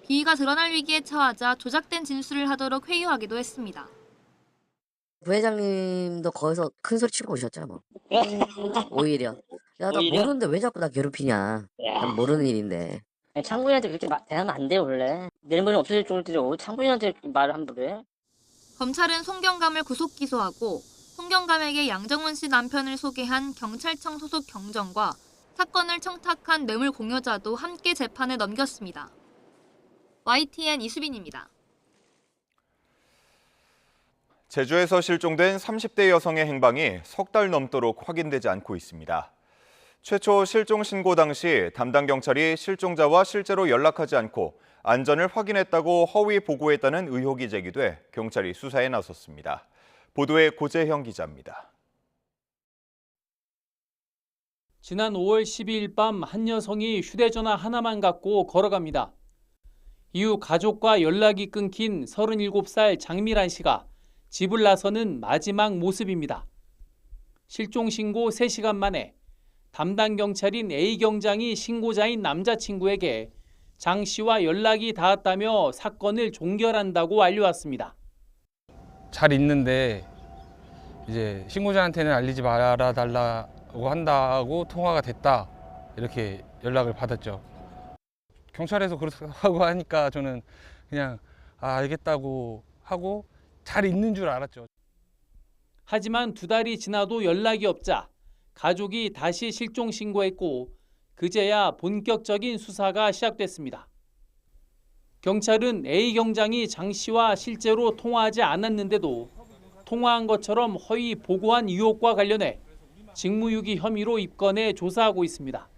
비위가 드러날 위기에 처하자 조작된 진술을 하도록 회유하기도 했습니다. 부회장님도 거기서 큰 소리 치고 오셨죠, 뭐. 오히려. 야, 나 모르는데 왜 자꾸 나 괴롭히냐. 난 모르는 일인데. 참고인한테 그렇게 대하면 안 돼, 원래. 내일모레 없어질 정도인데 참고인한테 말을 함부로 해? 검찰은 송경감을 구속 기소하고 송경감에게 양정원 씨 남편을 소개한 경찰청 소속 경정과 사건을 청탁한 뇌물 공여자도 함께 재판에 넘겼습니다. YTN 이수빈입니다. 제주에서 실종된 30대 여성의 행방이 석 달 넘도록 확인되지 않고 있습니다. 최초 실종 신고 당시 담당 경찰이 실종자와 실제로 연락하지 않고 안전을 확인했다고 허위 보고했다는 의혹이 제기돼 경찰이 수사에 나섰습니다. 보도에 고재형 기자입니다. 지난 5월 12일 밤 한 여성이 휴대전화 하나만 갖고 걸어갑니다. 이후 가족과 연락이 끊긴 37살 장미란 씨가 집을 나서는 마지막 모습입니다. 실종 신고 3시간 만에 담당 경찰인 A 경장이 신고자인 남자친구에게 장 씨와 연락이 닿았다며 사건을 종결한다고 알려왔습니다. 잘 있는데 이제 신고자한테는 알리지 말아 달라고 한다고 통화가 됐다 이렇게 연락을 받았죠. 경찰에서 그렇다고 하니까 저는 그냥 알겠다고 하고 잘 있는 줄 알았죠. 하지만 2달이 지나도 연락이 없자 가족이 다시 실종 신고했고 그제야 본격적인 수사가 시작됐습니다. 경찰은 A 경장이 장 씨와 실제로 통화하지 않았는데도 통화한 것처럼 허위 보고한 의혹과 관련해 직무유기 혐의로 입건해 조사하고 있습니다.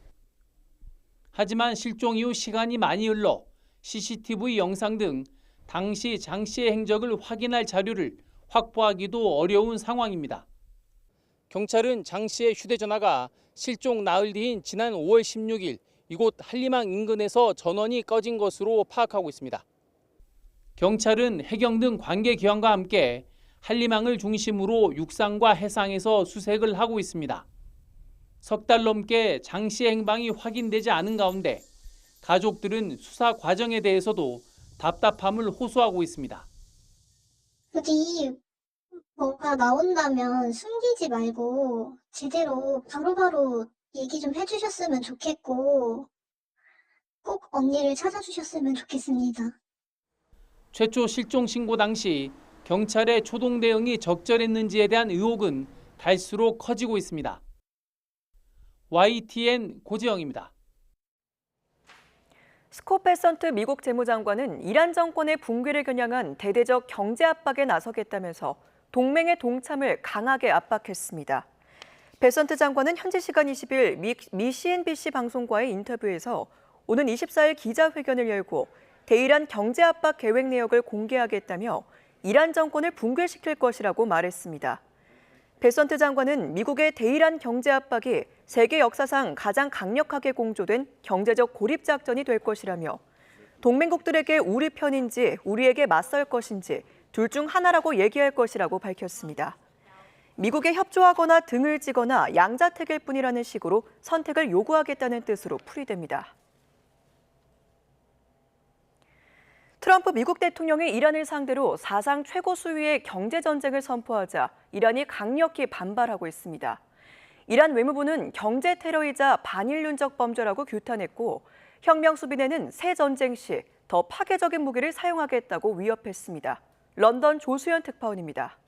하지만 실종 이후 시간이 많이 흘러 CCTV 영상 등 당시 장 씨의 행적을 확인할 자료를 확보하기도 어려운 상황입니다. 경찰은 장 씨의 휴대전화가 실종 나흘 뒤인 지난 5월 16일 이곳 한림항 인근에서 전원이 꺼진 것으로 파악하고 있습니다. 경찰은 해경 등 관계기관과 함께 한림항을 중심으로 육상과 해상에서 수색을 하고 있습니다. 석 달 넘게 장 씨의 행방이 확인되지 않은 가운데 가족들은 수사 과정에 대해서도 답답함을 호소하고 있습니다. 부디 뭐가 나온다면 숨기지 말고 제대로 바로바로 얘기 좀 해주셨으면 좋겠고 꼭 언니를 찾아주셨으면 좋겠습니다. 최초 실종 신고 당시 경찰의 초동 대응이 적절했는지에 대한 의혹은 갈수록 커지고 있습니다. YTN 고지영입니다. 스콧 베선트 미국 재무장관은 이란 정권의 붕괴를 겨냥한 대대적 경제 압박에 나서겠다면서 동맹의 동참을 강하게 압박했습니다. 베선트 장관은 현지 시간 20일 미 CNBC 방송과의 인터뷰에서 오는 24일 기자회견을 열고 대이란 경제 압박 계획 내역을 공개하겠다며 이란 정권을 붕괴시킬 것이라고 말했습니다. 베선트 장관은 미국의 대이란 경제 압박이 세계 역사상 가장 강력하게 공조된 경제적 고립 작전이 될 것이라며 동맹국들에게 우리 편인지 우리에게 맞설 것인지 둘 중 하나라고 얘기할 것이라고 밝혔습니다. 미국에 협조하거나 등을 지거나 양자택일 뿐이라는 식으로 선택을 요구하겠다는 뜻으로 풀이됩니다. 트럼프 미국 대통령이 이란을 상대로 사상 최고 수위의 경제전쟁을 선포하자 이란이 강력히 반발하고 있습니다. 이란 외무부는 경제 테러이자 반인륜적 범죄라고 규탄했고 혁명 수비대는 새 전쟁 시 더 파괴적인 무기를 사용하겠다고 위협했습니다. 런던 조수연 특파원입니다.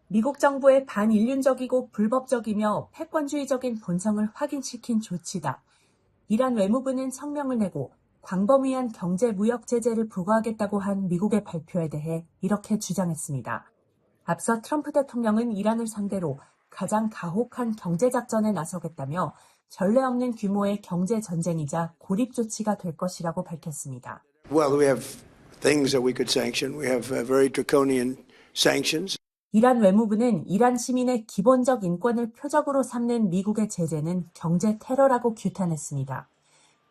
미국 정부의 반인륜적이고 불법적이며 패권주의적인 본성을 확인시킨 조치다. 이란 외무부는 성명을 내고 광범위한 경제 무역 제재를 부과하겠다고 한 미국의 발표에 대해 이렇게 주장했습니다. 앞서 트럼프 대통령은 이란을 상대로 가장 가혹한 경제작전에 나서겠다며 전례 없는 규모의 경제 전쟁이자 고립 조치가 될 것이라고 밝혔습니다. Well, we have things that we could sanction. We have very draconian sanctions. 이란 외무부는 이란 시민의 기본적 인권을 표적으로 삼는 미국의 제재는 경제 테러라고 규탄했습니다.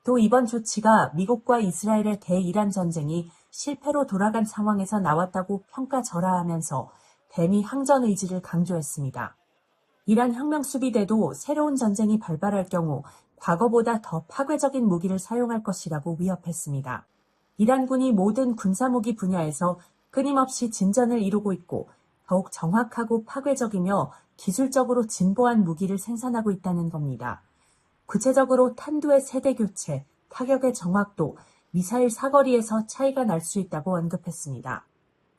또 이번 조치가 미국과 이스라엘의 대이란 전쟁이 실패로 돌아간 상황에서 나왔다고 평가절하하면서 대미 항전 의지를 강조했습니다. 이란 혁명수비대도 새로운 전쟁이 발발할 경우 과거보다 더 파괴적인 무기를 사용할 것이라고 위협했습니다. 이란군이 모든 군사무기 분야에서 끊임없이 진전을 이루고 있고 더욱 정확하고 파괴적이며 기술적으로 진보한 무기를 생산하고 있다는 겁니다. 구체적으로 탄두의 세대 교체, 타격의 정확도, 미사일 사거리에서 차이가 날 수 있다고 언급했습니다.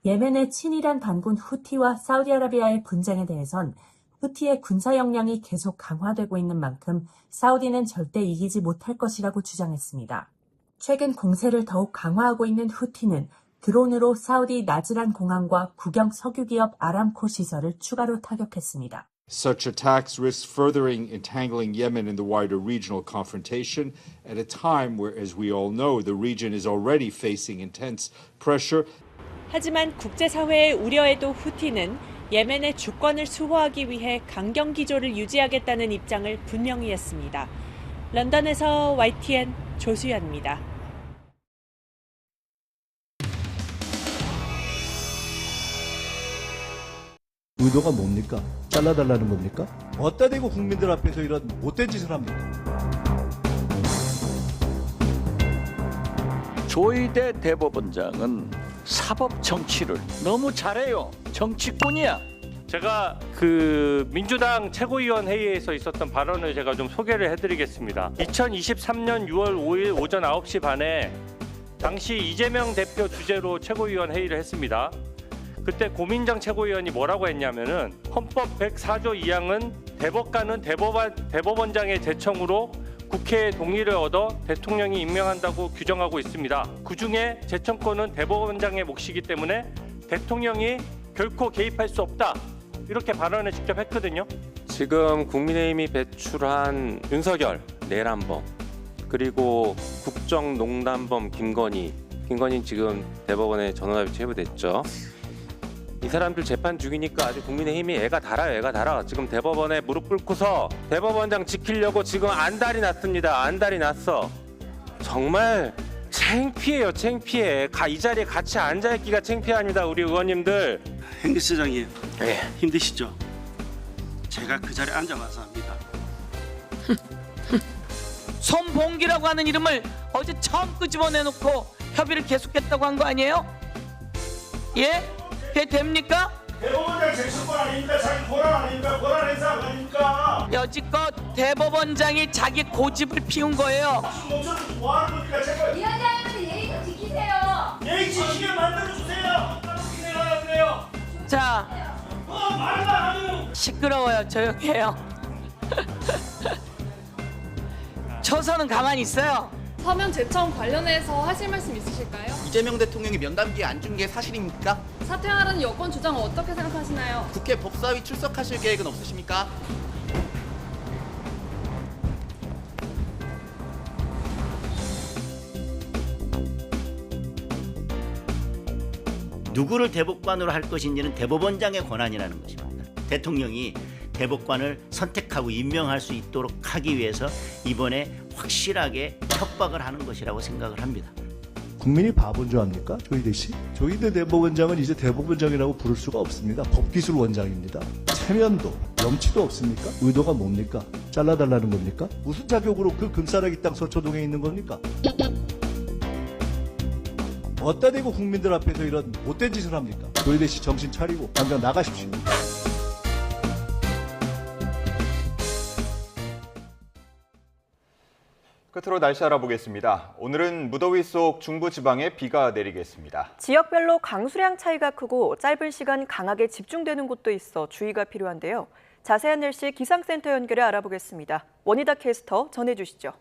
예멘의 친이란 반군 후티와 사우디아라비아의 분쟁에 대해선 후티의 군사 역량이 계속 강화되고 있는 만큼 사우디는 절대 이기지 못할 것이라고 주장했습니다. 최근 공세를 더욱 강화하고 있는 후티는 드론으로 사우디 나즈란 공항과 국영 석유기업 아람코 시설을 추가로 타격했습니다. Such attacks risk furthering entangling Yemen in the wider regional confrontation at a time where, as we all know, the region is already facing intense pressure. 하지만 국제사회의 우려에도 후티는 예멘의 주권을 수호하기 위해 강경 기조를 유지하겠다는 입장을 분명히 했습니다. 런던에서 YTN 조수연입니다. 의도가 뭡니까? 잘라달라는 겁니까? 어디다 대고 국민들 앞에서 이런 못된 짓을 합니까? 조희대 대법원장은 사법 정치를 너무 잘해요. 정치꾼이야. 제가 민주당 최고위원 회의에서 있었던 발언을 제가 좀 소개를 해드리겠습니다. 2023년 6월 5일 오전 9시 반에 당시 이재명 대표 주재로 최고위원 회의를 했습니다. 그때 고민정 최고위원이 뭐라고 했냐면은 헌법 104조 2항은 대법관은 대법원장의 제청으로 국회의 동의를 얻어 대통령이 임명한다고 규정하고 있습니다. 그중에 제청권은 대법원장의 몫이기 때문에 대통령이 결코 개입할 수 없다. 이렇게 발언을 직접 했거든요. 지금 국민의힘이 배출한 윤석열, 내란범, 그리고 국정농단범 김건희 지금 대법원에 전원합의 체부됐죠. 이 사람들 재판 중이니까 아주 국민의힘이 애가 달아요. 지금 대법원에 무릎 꿇고서 대법원장 지키려고 지금 안달이 났습니다. 안달이 났어. 정말 창피해요. 창피해. 이 자리에 같이 앉아있기가 창피합니다. 우리 의원님들. 행기시장님 힘드시죠? 제가 그 자리에 앉아봐서 합니다. 손봉기라고 하는 이름을 어제 처음 끄집어내놓고 협의를 계속했다고 한 거 아니에요? 예? 그게 됩니까? 대법원장 제출권 아닙니까? 자기 권한 아닙니까? 권한 행사 아닙니까? 여지껏 대법원장이 자기 고집을 피운 거예요. 멈춰서 뭐 하는 겁니까? 제발. 위원장님들 예의 좀 지키세요. 예의 지키게 만들어주세요. 진행하라 그래요. 자, 말도 안 하면 시끄러워요. 조용히 해요. 초선은 가만히 있어요. 서면 제청 관련해서 하실 말씀 있으실까요? 이재명 대통령이 면담기에 안 준 게 사실입니까? 사퇴하라는 여권 주장을 어떻게 생각하시나요? 국회 법사위 출석하실 계획은 없으십니까? 누구를 대법관으로 할 것인지는 대법원장의 권한이라는 것입니다. 대통령이 대법관을 선택하고 임명할 수 있도록 하기 위해서 이번에 확실하게 협박을 하는 것이라고 생각을 합니다. 국민이 바본 줄 압니까? 조희대 씨? 조희대 대법원장은 이제 대법원장이라고 부를 수가 없습니다. 법기술원장입니다. 체면도 염치도 없습니까? 의도가 뭡니까? 잘라달라는 겁니까? 무슨 자격으로 그 금싸라기 땅 서초동에 있는 겁니까? 어디다 대고 국민들 앞에서 이런 못된 짓을 합니까? 조희대 씨 정신 차리고 당장 나가십시오. 끝으로 날씨 알아보겠습니다. 오늘은 무더위 속 중부지방에 비가 내리겠습니다. 지역별로 강수량 차이가 크고 짧은 시간 강하게 집중되는 곳도 있어 주의가 필요한데요. 자세한 날씨 기상센터 연결해 알아보겠습니다. 원희다 캐스터 전해주시죠.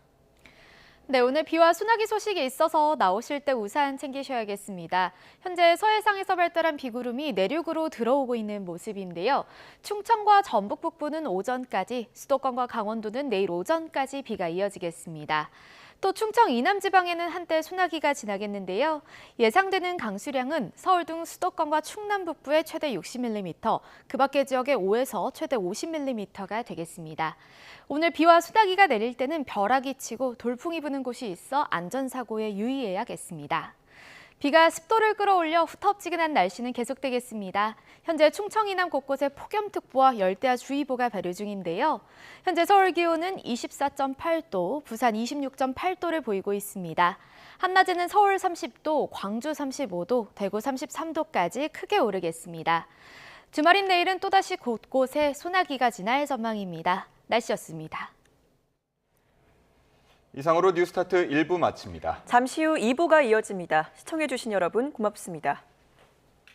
네, 오늘 비와 소나기 소식이 있어서 나오실 때 우산 챙기셔야겠습니다. 현재 서해상에서 발달한 비구름이 내륙으로 들어오고 있는 모습인데요. 충청과 전북 북부는 오전까지, 수도권과 강원도는 내일 오전까지 비가 이어지겠습니다. 또 충청 이남 지방에는 한때 소나기가 지나겠는데요. 예상되는 강수량은 서울 등 수도권과 충남 북부에 최대 60mm, 그 밖의 지역에 5에서 최대 50mm가 되겠습니다. 오늘 비와 소나기가 내릴 때는 벼락이 치고 돌풍이 부는 곳이 있어 안전사고에 유의해야겠습니다. 비가 습도를 끌어올려 후텁지근한 날씨는 계속되겠습니다. 현재 충청 이남 곳곳에 폭염특보와 열대야주의보가 발효 중인데요. 현재 서울 기온은 24.8도, 부산 26.8도를 보이고 있습니다. 한낮에는 서울 30도, 광주 35도, 대구 33도까지 크게 오르겠습니다. 주말인 내일은 또다시 곳곳에 소나기가 지날 전망입니다. 날씨였습니다. 이상으로 뉴스타트 1부 마칩니다. 잠시 후 2부가 이어집니다. 시청해주신 여러분 고맙습니다.